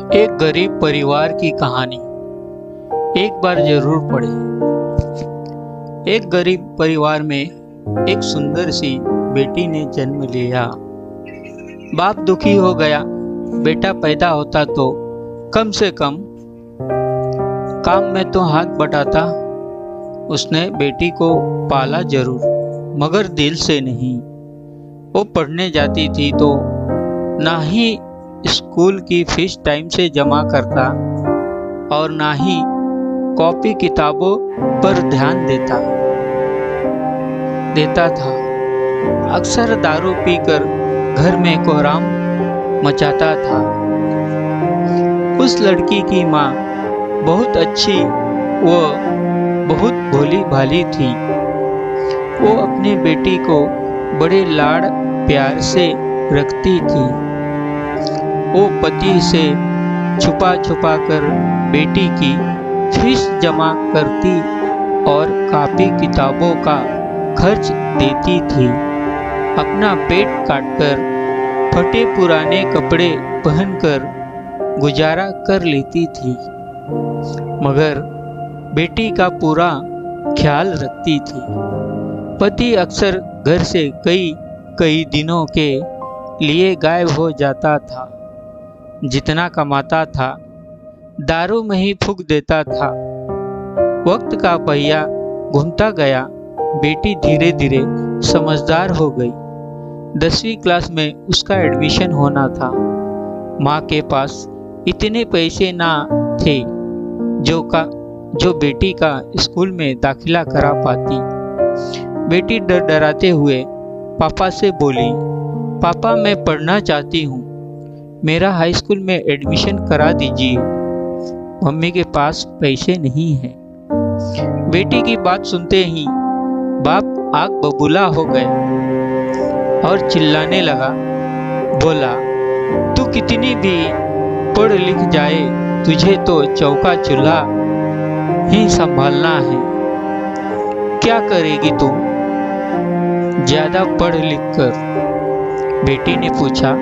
एक गरीब परिवार की कहानी। एक बार जरूर पढ़ें। एक गरीब परिवार में एक सुंदर सी बेटी ने जन्म लिया। बाप दुखी हो गया। बेटा पैदा होता तो कम से कम काम में तो हाथ बटाता। उसने बेटी को पाला जरूर, मगर दिल से नहीं। वो पढ़ने जाती थी तो ना ही स्कूल की फीस टाइम से जमा करता और ना ही कॉपी किताबों पर ध्यान देता था। अक्सर दारू पीकर घर में कोहराम मचाता था। उस लड़की की माँ बहुत अच्छी व बहुत भोली भाली थी। वो अपनी बेटी को बड़े लाड़ प्यार से रखती थी। वो पति से छुपा छुपा कर बेटी की फीस जमा करती और कॉपी किताबों का खर्च देती थी। अपना पेट काटकर फटे पुराने कपड़े पहनकर गुजारा कर लेती थी, मगर बेटी का पूरा ख्याल रखती थी। पति अक्सर घर से कई दिनों के लिए गायब हो जाता था। जितना कमाता था दारू में ही फूंक देता था। वक्त का पहिया घूमता गया। बेटी धीरे धीरे समझदार हो गई। 10वीं क्लास में उसका एडमिशन होना था। माँ के पास इतने पैसे ना थे जो बेटी का स्कूल में दाखिला करा पाती। बेटी डर डराते हुए पापा से बोली, पापा मैं पढ़ना चाहती हूँ, मेरा हाई स्कूल में एडमिशन करा दीजिए, मम्मी के पास पैसे नहीं हैं। बेटी की बात सुनते ही बाप आग बबूला हो गया और चिल्लाने लगा। बोला, तू कितनी भी पढ़ लिख जाए, तुझे तो चौका चूल्हा ही संभालना है। क्या करेगी तू ज्यादा पढ़ लिख कर? बेटी ने पूछा।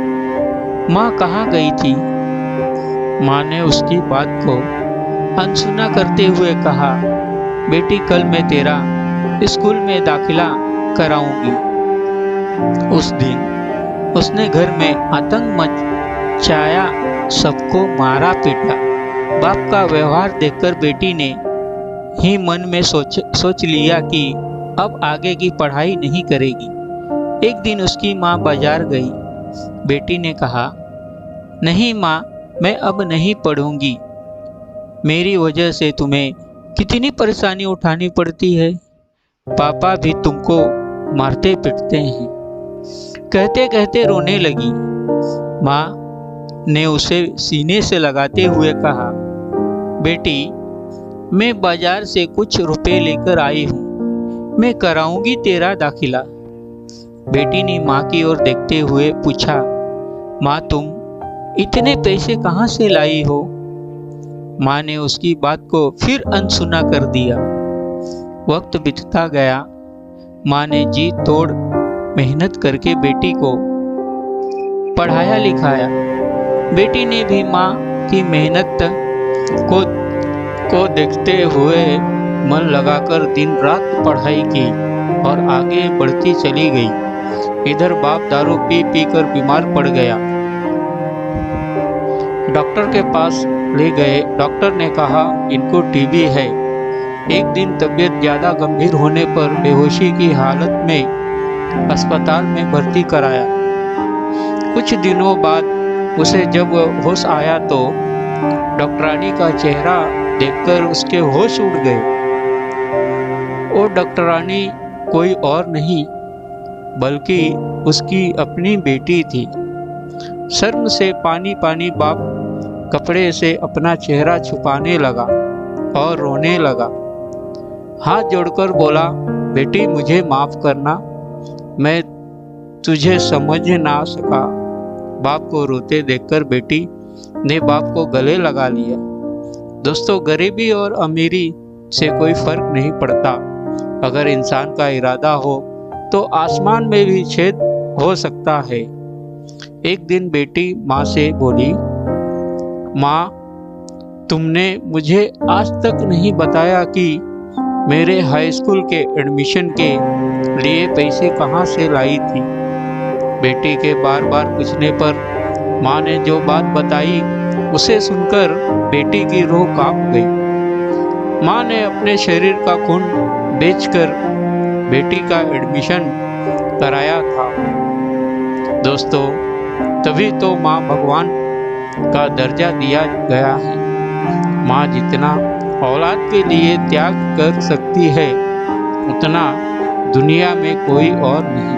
माँ कहाँ गई थी? माँ ने उसकी बात को अनसुना करते हुए कहा, बेटी कल मैं तेरा स्कूल में दाखिला कराऊंगी। उस दिन उसने घर में आतंक मचाया, सबको मारा पीटा। बाप का व्यवहार देखकर बेटी ने ही मन में सोच लिया कि अब आगे की पढ़ाई नहीं करेगी। एक दिन उसकी माँ बाजार गई। बेटी ने कहा, नहीं माँ, मैं अब नहीं पढ़ूंगी। मेरी वजह से तुम्हें कितनी परेशानी उठानी पड़ती है। पापा भी तुमको मारते पीटते हैं। कहते कहते रोने लगी। माँ ने उसे सीने से लगाते हुए कहा, बेटी मैं बाजार से कुछ रुपए लेकर आई हूँ, मैं कराऊंगी तेरा दाखिला। बेटी ने माँ की ओर देखते हुए पूछा, माँ तुम इतने पैसे कहाँ से लाई हो? माँ ने उसकी बात को फिर अनसुना कर दिया। वक्त बीतता गया। माँ ने जी तोड़ मेहनत करके बेटी को पढ़ाया लिखाया। बेटी ने भी माँ की मेहनत को देखते हुए मन लगाकर दिन रात पढ़ाई की और आगे बढ़ती चली गई। इधर बाप दारू पी पी कर बीमार पड़ गया। डॉक्टर के पास ले गए। डॉक्टर ने कहा, इनको टीबी है। एक दिन तबीयत ज़्यादा गंभीर होने पर बेहोशी की हालत में अस्पताल में भर्ती कराया। कुछ दिनों बाद उसे जब होश आया तो डॉक्टरानी का चेहरा देखकर उसके होश उड़ गए। वो डॉक्टरानी कोई और नहीं बल्कि उसकी अपनी बेटी थी। शर्म से पानी पानी बाप कपड़े से अपना चेहरा छुपाने लगा और रोने लगा। हाथ जोड़कर बोला, बेटी मुझे माफ करना, मैं तुझे समझ ना सका। बाप को रोते देखकर बेटी ने बाप को गले लगा लिया। दोस्तों, गरीबी और अमीरी से कोई फर्क नहीं पड़ता। अगर इंसान का इरादा हो तो आसमान में भी छेद हो सकता है। एक दिन बेटी माँ से बोली, माँ, तुमने मुझे आज तक नहीं बताया कि मेरे हाई स्कूल के एडमिशन के लिए पैसे कहाँ से लाई थी। बेटी के बार बार पूछने पर माँ ने जो बात बताई उसे सुनकर बेटी की रूह कांप गई। माँ ने अपने शरीर का खून बेचकर बेटी का एडमिशन कराया था। दोस्तों, तभी तो माँ भगवान का दर्जा दिया गया है। माँ जितना औलाद के लिए त्याग कर सकती है, उतना दुनिया में कोई और नहीं।